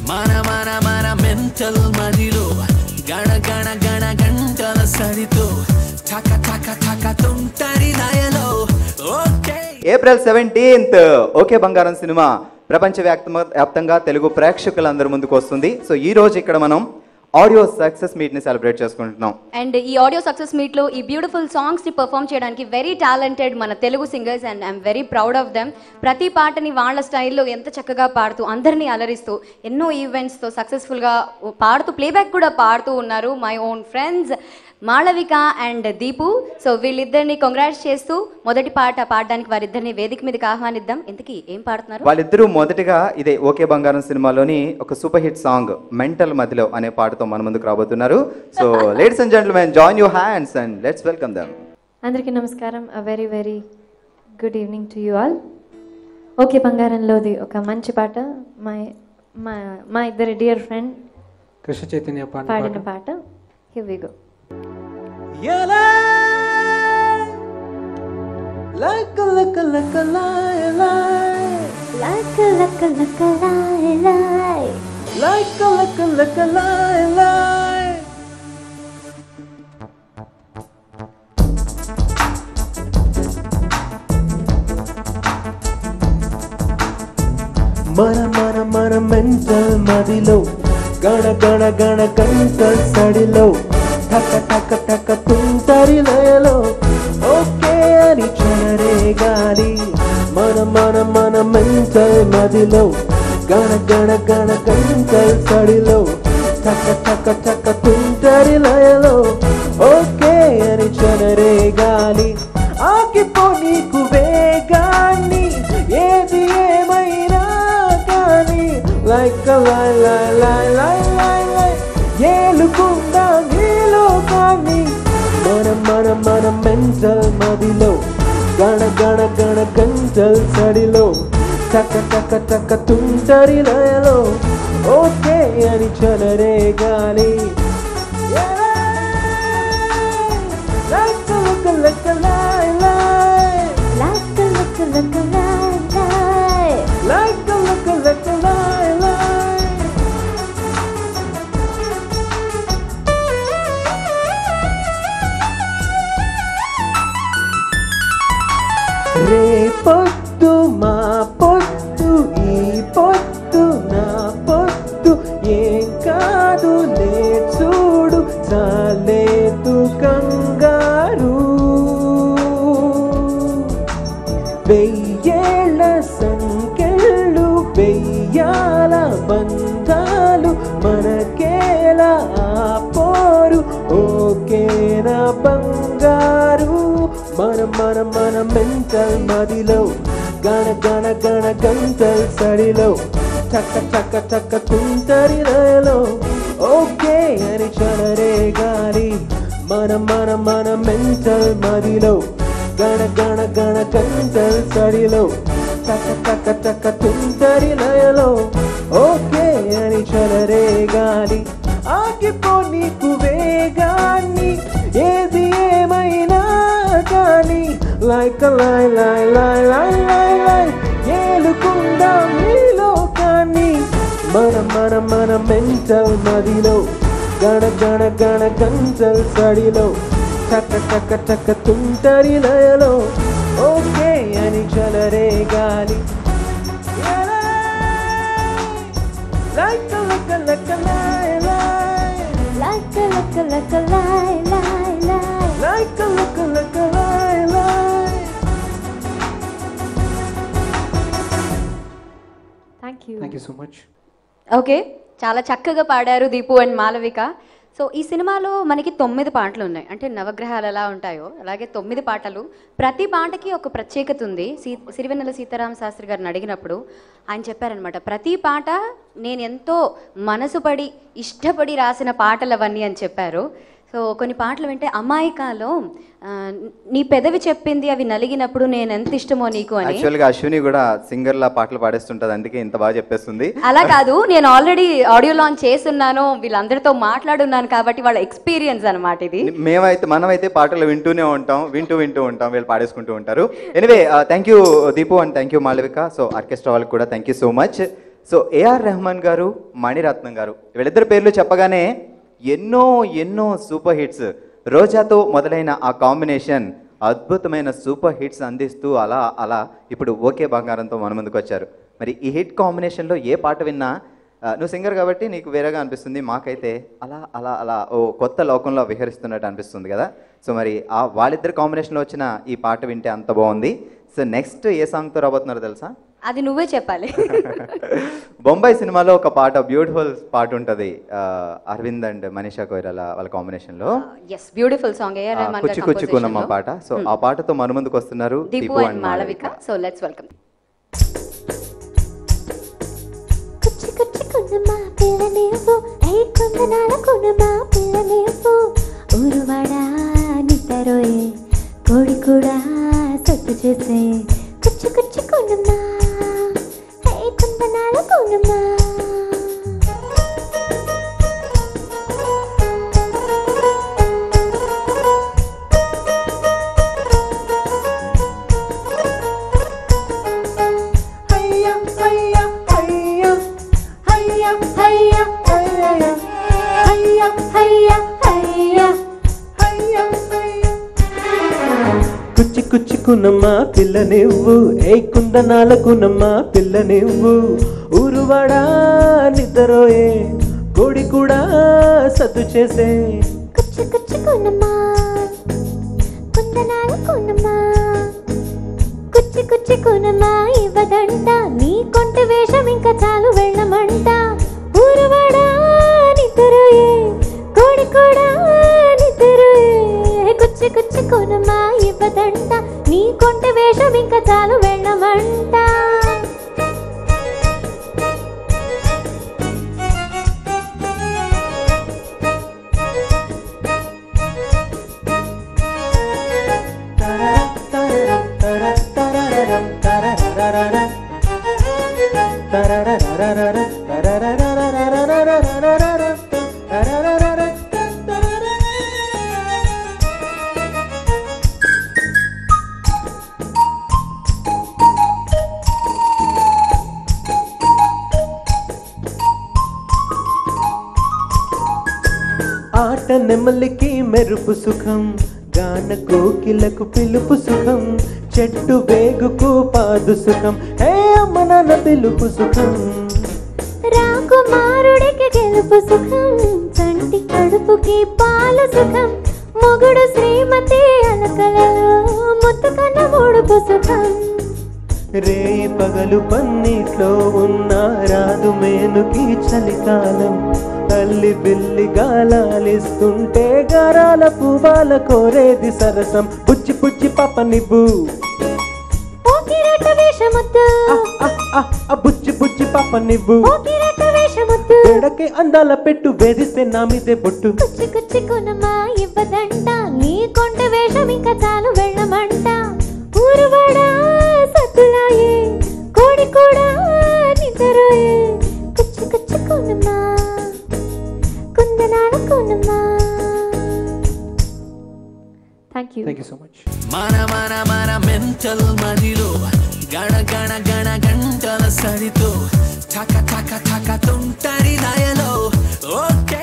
మన మన మన మెంటల్ మదిలో గణ గణ గణ గంటల సడితో ఠక ఠక ఠక తుంటరి లయలో. ఏప్రిల్ 17th ఓకే బంగారం సినిమా ప్రపంచవ్యాప్తంగా తెలుగు ప్రేక్షకులందరి ముందుకు వస్తుంది. సో ఈ రోజు ఇక్కడ మనం ఆడియో సక్సెస్ మీట్ ని సెలబ్రేట్ చేసుకుంటున్నాం. అండ్ ఈ ఆడియో సక్సెస్ మీట్ లో ఈ బ్యూటిఫుల్ సాంగ్స్ ని పర్ఫామ్ చేయడానికి వెరీ టాలెంటెడ్ మన Telugu singers and I'm very proud of them. ప్రతి పాటని వాళ్ళ స్టైల్లో ఎంత చక్కగా పాడుతూ అందరినీ అలరిస్తూ ఎన్నో ఈవెంట్స్ తో సక్సెస్ఫుల్ గా పాడుతూ ప్లేబ్యాక్ కూడా పాడుతూ ఉన్నారు my own friends Malavika and Deepu. So వీళ్ళిద్దరిని కంగ్రాట్స్ చేస్తూ మొదటి పాట పాడడానికి వారిద్దరిని వేదిక మీదకి ఆహ్వానిద్దాం. ఇంతకీ ఏం పాడుతున్నారు? వాళ్ళిద్దరూ మొదటిగా ఇదే ఓకే బంగారం సినిమాలోని ఒక సూపర్ హిట్ సాంగ్ మెంటల్ మదిలో అనే పాటతో మన ముందుకు రాబోతున్నారు. So ladies and gentlemen join your hands and let's welcome them. అందరికీ నమస్కారం. A very very good evening to you all. Okay బంగారంలోది ఒక మంచి పాట మా ఇద్దరి డియర్ ఫ్రెండ్ కృష్ణ చైతన్య పాడిన పాట. Here we go. Like a like a like a lie lie, like a like a like a lie lie, like a like a like a lie lie. మన మన మన మెంటల్ మదిలో గణ గణ గణ గంటల్ సడిలో టక టక టక తుంటరి లయలో ఓకే అని చెలరే గాలి. మన మన మన మెంటల్ మదిలో గణ గణ గణ గంటల్ సడిలో టక టక టక తుంటరి లయలో ఓకే అని చెలరే గాలి. ఆగిపో నీకు వేగాన్ని ఏది ఏమైనా కానీ లైక్ లై లై లై లై లై లై ఏలుకుండా నీలో కానీ మన మన మన మెంటల్ మదిలో గణ గణ గణ గంటల్ సడిలో టక టక టక తుంటరి లయలో ఓకే అని చెలరే గాలి. లెక్క లై లై like a like a like a lie lie, like a lie lie. రేపొద్దు మా పొద్దు ఈ పొద్దు నా పొద్దు ఏం కాదు లే చూడు చాలేదు కంగారు. వెయ్యేళ్ళ సంఖ్యలు వెయ్యాల బంధాలు మనకేలా ఆపోరు ఓకేనా బంగారు. మన మన మన మెంటల్ మదిలో గణ గణ గణ గంటల్ సడిలో చక్క చక్క చక్క తుంటరి లయలో ఓకే అని చెలరే గాలి. మన మన మన మెంటల్ మదిలో గణ గణ గణ గంటల్ సడిలో చక్క చక్క చక్క తుంటరి లయలో ఓకే అని చెలరే గాలి. ఆగిపో నీకు వేగాన్ని ఏది ఏమైనా కానీ లైక్ లై లై లై లై లై లై ఏలుకుండా నీలో కానీ మన మన మన మెంటల్ మదిలో గణ గణ గణ గంటల్ సడిలో టక టక టక తుంటరి లయలో ఓకే అని చెలరే గాలి. లైక్ లైక్ లైక్ లై లై, like a like a like a lie lie lie, like like lై లై. Thank you so much. Okay, చాలా చక్కగా పాడారు దీపు అండ్ మాళవిక. సో ఈ సినిమాలో మనకి 9 పాటలు ఉన్నాయి. అంటే నవగ్రహాలు ఎలా ఉంటాయో అలాగే 9 పాటలు. ప్రతి పాటకి ఒక ప్రత్యేకత ఉంది. సిరివెన్నెల సీతారామ శాస్త్రి గారిని అడిగినప్పుడు ఆయన చెప్పారనమాట, ప్రతి పాట నేను ఎంతో మనసు పడి ఇష్టపడి రాసిన పాటలు అవన్నీ అని చెప్పారు. సో కొన్ని పాటలు వింటే అమాయకాలో నీ పెదవి చెప్పింది అవి నలిగినప్పుడు నేను ఎంత ఇష్టమో నీకు అని. యాక్చువల్గా అశ్విని కూడా సింగర్ లా పాటలు పాడేస్తుంటది, అందుకే ఇంత బాగా చెప్పేస్తుంది. అలా కాదు, నేను ఆల్రెడీ ఆడియో లాంచ్ చేస్తున్నాను, వీళ్ళందరితో మాట్లాడున్నాను కాబట్టి వాళ్ళ ఎక్స్పీరియన్స్ అనమాట ఇది. మనమైతే పాటలు వింటూ ఉంటాం, వీళ్ళు పాడేసుకుంటూ ఉంటారు. Anyway thank you Deepu and thank you Malavika. So orchestra వాళ్ళకి కూడా thank you so much. So AR Rahman గారు, మణిరత్నం గారు, వీళ్ళిద్దరి పేర్లు చెప్పగానే ఎన్నో ఎన్నో సూపర్ హిట్స్, రోజాతో మొదలైన ఆ కాంబినేషన్ అద్భుతమైన సూపర్ హిట్స్ అందిస్తూ అలా అలా ఇప్పుడు ఓకే బంగారంతో మన ముందుకు వచ్చారు. మరి ఈ హిట్ కాంబినేషన్లో ఏ పాట విన్నా నువ్వు సింగర్ కాబట్టి నీకు వేరేగా అనిపిస్తుంది, మాకైతే అలా అలా అలా ఓ కొత్త లోకంలో విహరిస్తున్నట్టు అనిపిస్తుంది కదా. సో మరి ఆ వాళ్ళిద్దరు కాంబినేషన్లో వచ్చిన ఈ పాట వింటే అంత బాగుంది. సో నెక్స్ట్ ఏ సాంగ్తో రాబోతున్నారో తెలుసా? అది నువ్వే చెప్పాలి. బొంబాయి సినిమాలో ఒక పాట, బ్యూటిఫుల్ పాట ఉంటుంది, అరవింద్ అండ్ మనీషా కొయిరాలా వాళ్ళ కాంబినేషన్లో. Yes, beautiful song, AR Rahman గారి కుచ్చి కుచ్చుకున్నమ్మ పాట. సో ఆ పాటతో మన ముందుకు వస్తున్నారు Deepu and Malavika. So let's welcome. కుచ్చి కుచ్చుకున్నమ్మ పిల్లనేవు, ఐ కొందనాల కున్నమ్మ పిల్లనేవు, ఊరువాడా నిద్దరోయే కోడి కూడా సొట్టు చేసే, కుచ్చి కుచ్చుకున్నమ్మ ఐ కొందనాల కున్నమ్మ. కుచ్చి కుచ్చుకున్నమ్మా పిల్ల నువ్వు, ఏ కుందనాలకున్నమ్మా పిల్ల నువ్వు, ఊరువాడా నిద్రపోయే కోడి కూడా సద్దు చేసే, కుచ్చి కుచ్చుకున్నమ్మా కుందనాల కున్నమ్మా, కుచ్చి కుచ్చుకున్నమ్మా ఇవ్వదంట నీ కొంటి వేషం ఇంకా చాలు వెళ్ళమంట, ఊరువాడా నిద్రపోయే కోడి కూడా నిద్రపోయే, కుచ్చి కుచ్చుకున్నమ్మా ఇవ్వదంట నీ కొంటి వేషం ఇంకా చాలు వెళ్ళమంట. ఆట నెమలికి మెరుపు సుఖం, గాన కోకిలకు పిలుపు సుఖం, చెట్టు వేగుకు పాదు సుఖం, హే అమ్మ నాన్న పిలుపు సుఖం, రాకుమారుడికి గెలుపు సుఖం, చంటి కడుపుకి పాల సుఖం, మొగుడు శ్రీమతి అలకలలో ముత్తు కన్న ముడుపు సుఖం, రేయి పగలు పన్నీట్లో ఉన్న రాదు మేనుకి చలికాలం, తల్లి బిల్లి గాలాలిస్తుంటే గారాల పువ్వాల కోరేది సరసం, పుచ్చి పుచ్చి పాప నిబ్బు ఓకిరట వేషముద్దు, బుచ్చి బుచ్చి పాప నివ్వు, ఓకిరట వేషముద్దు, ఎడకి అందాల పెట్టు వేధిస్తే నా మీదే బొట్టు, కుచ్చి కుచ్చుకున్నమా ఇవ్వదంట నీ కొంట వేషం ఇంకా చాలు వెళ్ళమంట, ఊరువాడా సత్తులాయే కోడి కూడా నిద్రపోయే, కుచ్చి కుచ్చుకున్నమా కుందనాల కున్నమా. Thank you. Thank you so much. మన మన మన మెంటల్ మదిలో గణ గణ గణ గంటల సడితో ఠక ఠక ఠక తుంటరి లయలో ఓకే